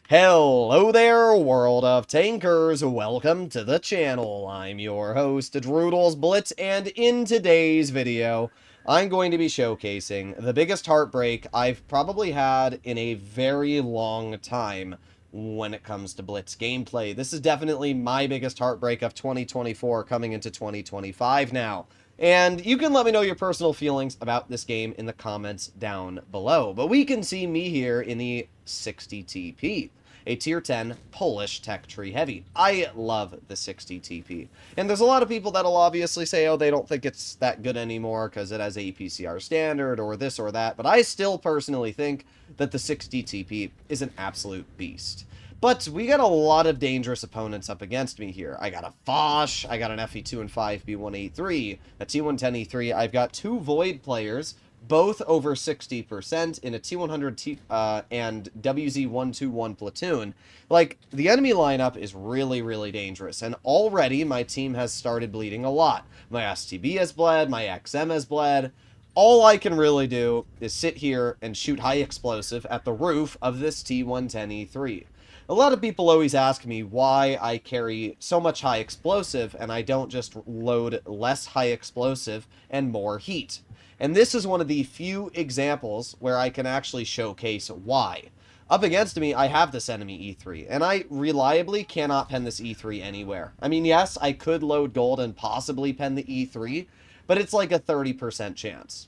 Hello there, world of tankers. Welcome to the channel. I'm your host, Droodles Blitz, and in today's video, I'm going to be showcasing the biggest heartbreak I've probably had in a very long time when it comes to Blitz gameplay. This is definitely my biggest heartbreak of 2024 coming into 2025 now. And you can let me know your personal feelings about this game in the comments down below. But we can see me here in the 60 TP, a tier 10 Polish tech tree heavy. I love the 60 TP. And there's a lot of people that'll obviously say, oh, they don't think it's that good anymore because it has a PCR standard or this or that. But I still personally think that the 60 TP is an absolute beast. But we got a lot of dangerous opponents up against me here. I got a Foch, I got an FE2 and 5B183, a T110E3. I've got two Void players, both over 60% in a T100 and WZ121 platoon. Like, the enemy lineup is really, really dangerous, and already my team has started bleeding a lot. My STB has bled, my XM has bled. All I can really do is sit here and shoot high explosive at the roof of this T110E3. A lot of people always ask me why I carry so much high explosive and I don't just load less high explosive and more heat. And this is one of the few examples where I can actually showcase why. Up against me, I have this enemy E3, and I reliably cannot pen this E3 anywhere. I mean, yes, I could load gold and possibly pen the E3, but it's like a 30% chance.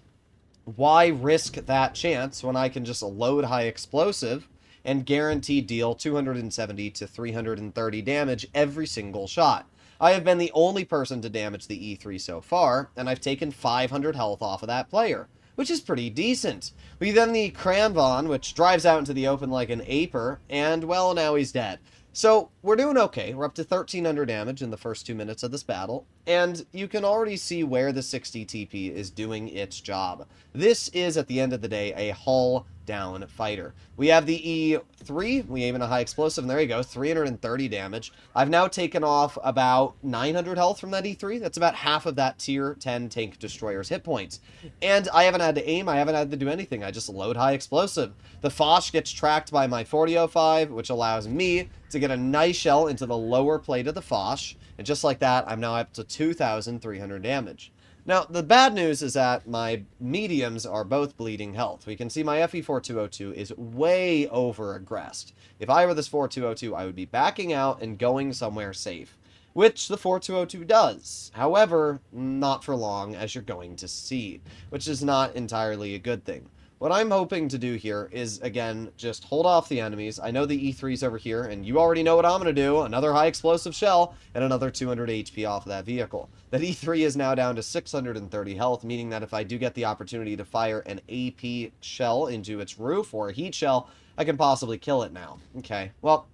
Why risk that chance when I can just load high explosive and guaranteed deal 270 to 330 damage every single shot? I have been the only person to damage the E3 so far, and I've taken 500 health off of that player, which is pretty decent. We then the Cranvon, which drives out into the open like an aper, and well, now he's dead. So, we're doing okay. We're up to 1300 damage in the first 2 minutes of this battle, and you can already see where the 60 TP is doing its job. This is, at the end of the day, a hull down fighter. We have the E3, we aim in a high explosive, and there you go, 330 damage. I've now taken off about 900 health from that E3. That's about half of that tier 10 tank destroyer's hit points. And I haven't had to aim, I haven't had to do anything, I just load high explosive. The Foch gets tracked by my 4005, which allows me to get a nice shell into the lower plate of the Foch, and just like that, I'm now up to 2,300 damage. Now, the bad news is that my mediums are both bleeding health. We can see my FE4202 is way over-aggressed. If I were this 4202, I would be backing out and going somewhere safe, which the 4202 does. However, not for long, as you're going to see, which is not entirely a good thing. What I'm hoping to do here is, again, just hold off the enemies. I know the E3's over here, and you already know what I'm going to do. Another high explosive shell, and another 200 HP off of that vehicle. That E3 is now down to 630 health, meaning that if I do get the opportunity to fire an AP shell into its roof, or a heat shell, I can possibly kill it now. Okay, well,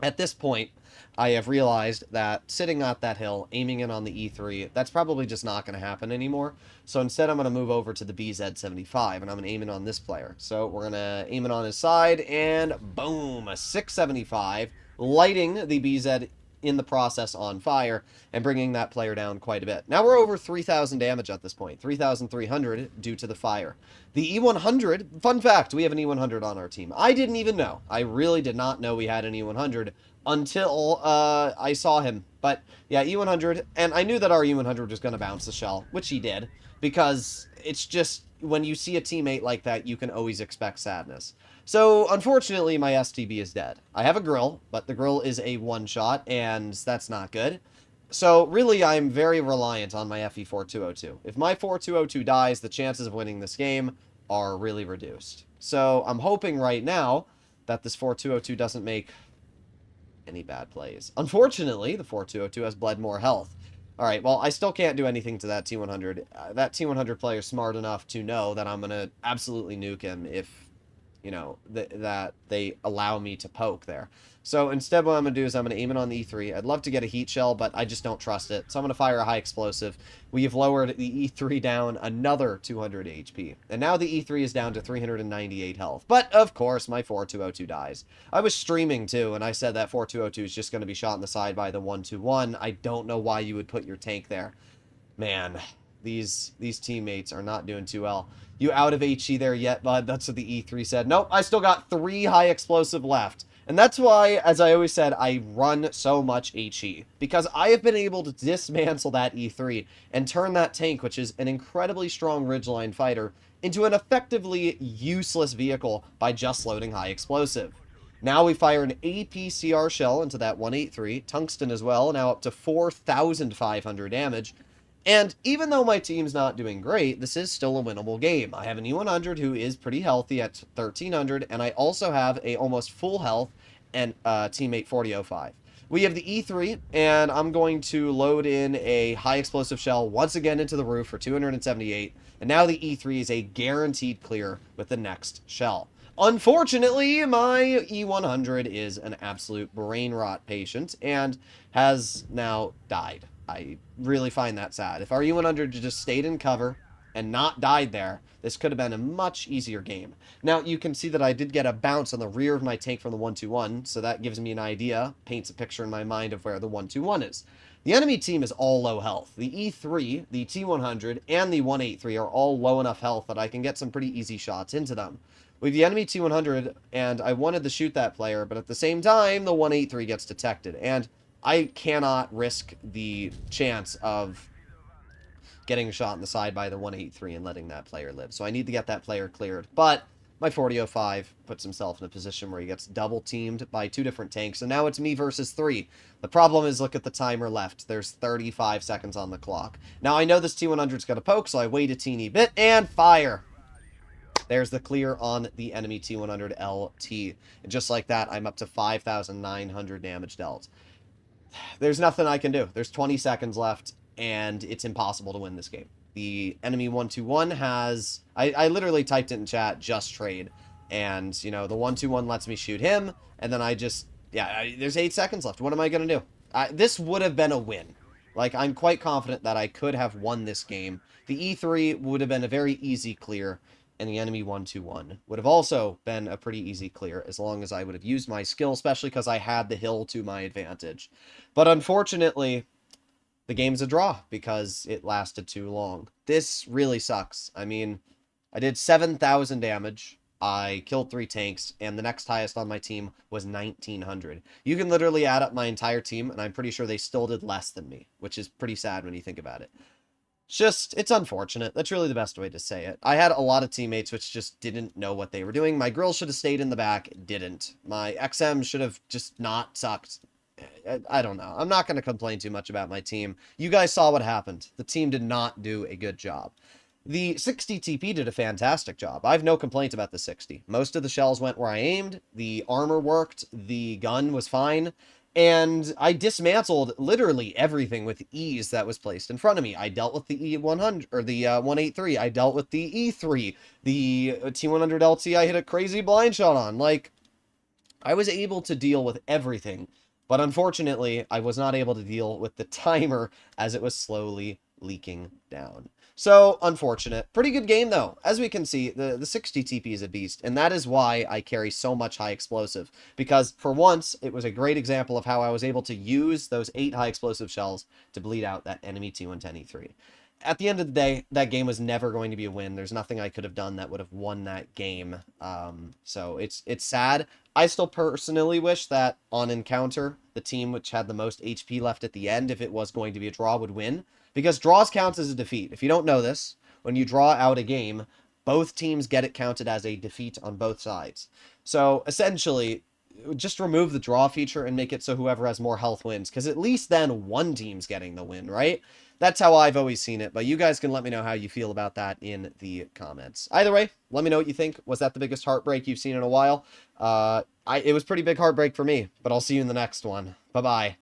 at this point, I have realized that sitting at that hill, aiming in on the E3, that's probably just not going to happen anymore. So instead, I'm going to move over to the BZ75, and I'm going to aim in on this player. So we're going to aim it on his side, and boom, a 675, lighting the BZ in the process on fire, and bringing that player down quite a bit. Now we're over 3,000 damage at this point, 3,300 due to the fire. The E100, fun fact, we have an E100 on our team. I didn't even know. I really did not know we had an E100 until I saw him. But yeah, E100, and I knew that our E100 was going to bounce the shell, which he did, because it's just, when you see a teammate like that, you can always expect sadness. So, unfortunately, my STB is dead. I have a grill, but the grill is a one-shot, and that's not good. So, really, I'm very reliant on my FE4202. If my 4202 dies, the chances of winning this game are really reduced. So, I'm hoping right now that this 4202 doesn't make any bad plays. Unfortunately, the 4202 has bled more health. Alright, well, I still can't do anything to that T100. That T100 player is smart enough to know that I'm going to absolutely nuke him if, you know, that they allow me to poke there. So instead what I'm going to do is I'm going to aim it on the E3. I'd love to get a heat shell, but I just don't trust it. So I'm going to fire a high explosive. We have lowered the E3 down another 200 HP. And now the E3 is down to 398 health. But, of course, my 4202 dies. I was streaming, too, and I said that 4202 is just going to be shot in the side by the 121. I don't know why you would put your tank there. Man, these teammates are not doing too well. You out of HE there yet, bud? That's what the E3 said. Nope, I still got 3 high explosive left. And that's why, as I always said, I run so much HE. Because I have been able to dismantle that E3 and turn that tank, which is an incredibly strong ridgeline fighter, into an effectively useless vehicle by just loading high explosive. Now we fire an APCR shell into that 183, tungsten as well, now up to 4,500 damage. And even though my team's not doing great, this is still a winnable game. I have an E100 who is pretty healthy at 1,300, and I also have a almost full health and teammate 4005. We have the E3, and I'm going to load in a high explosive shell once again into the roof for 278, and now the E3 is a guaranteed clear with the next shell. Unfortunately, my E100 is an absolute brain rot patient and has now died. I really find that sad. If our E100 just stayed in cover and not died there, this could have been a much easier game. Now, you can see that I did get a bounce on the rear of my tank from the 121, so that gives me an idea, paints a picture in my mind of where the 121 is. The enemy team is all low health. The E3, the T100, and the 183 are all low enough health that I can get some pretty easy shots into them. With the enemy T100, and I wanted to shoot that player, but at the same time, the 183 gets detected, and I cannot risk the chance of getting shot in the side by the 183 and letting that player live. So I need to get that player cleared. But my 4005 puts himself in a position where he gets double teamed by two different tanks. And now it's me versus 3. The problem is, look at the timer left. There's 35 seconds on the clock. Now I know this T100's going to poke, so I wait a teeny bit and fire. There's the clear on the enemy T100 LT. And just like that, I'm up to 5,900 damage dealt. There's nothing I can do. There's 20 seconds left, and it's impossible to win this game. The enemy 121 has... I literally typed it in chat, just trade. And, you know, the 121 lets me shoot him, and then I just... Yeah, there's 8 seconds left. What am I going to do? This would have been a win. Like, I'm quite confident that I could have won this game. The E3 would have been a very easy clear, and the enemy 121 would have also been a pretty easy clear, as long as I would have used my skill, especially because I had the hill to my advantage. But unfortunately, the game's a draw, because it lasted too long. This really sucks. I mean, I did 7,000 damage, I killed 3 tanks, and the next highest on my team was 1,900. You can literally add up my entire team, and I'm pretty sure they still did less than me, which is pretty sad when you think about it. It's unfortunate. That's really the best way to say it. I had a lot of teammates which just didn't know what they were doing. My grill should have stayed in the back, didn't. My XM should have just not sucked. I don't know. I'm not going to complain too much about my team. You guys saw what happened. The team did not do a good job. The 60 TP did a fantastic job. I have no complaints about the 60. Most of the shells went where I aimed. The armor worked. The gun was fine. And I dismantled literally everything with ease that was placed in front of me. I dealt with the E100, or the 183. I dealt with the E3. The T100 LT I hit a crazy blind shot on. Like, I was able to deal with everything. But unfortunately, I was not able to deal with the timer as it was slowly leaking down. So, unfortunate. Pretty good game, though. As we can see, the 60 TP is a beast, and that is why I carry so much high explosive. Because, for once, it was a great example of how I was able to use those 8 high explosive shells to bleed out that enemy T110 E3. At the end of the day, that game was never going to be a win. There's nothing I could have done that would have won that game. So, it's sad. I still personally wish that, on encounter, the team which had the most HP left at the end, if it was going to be a draw, would win. Because draws counts as a defeat. If you don't know this, when you draw out a game, both teams get it counted as a defeat on both sides. So, essentially, just remove the draw feature and make it so whoever has more health wins. Because at least then one team's getting the win, right? That's how I've always seen it. But you guys can let me know how you feel about that in the comments. Either way, let me know what you think. Was that the biggest heartbreak you've seen in a while? It was pretty big heartbreak for me. But I'll see you in the next one. Bye-bye.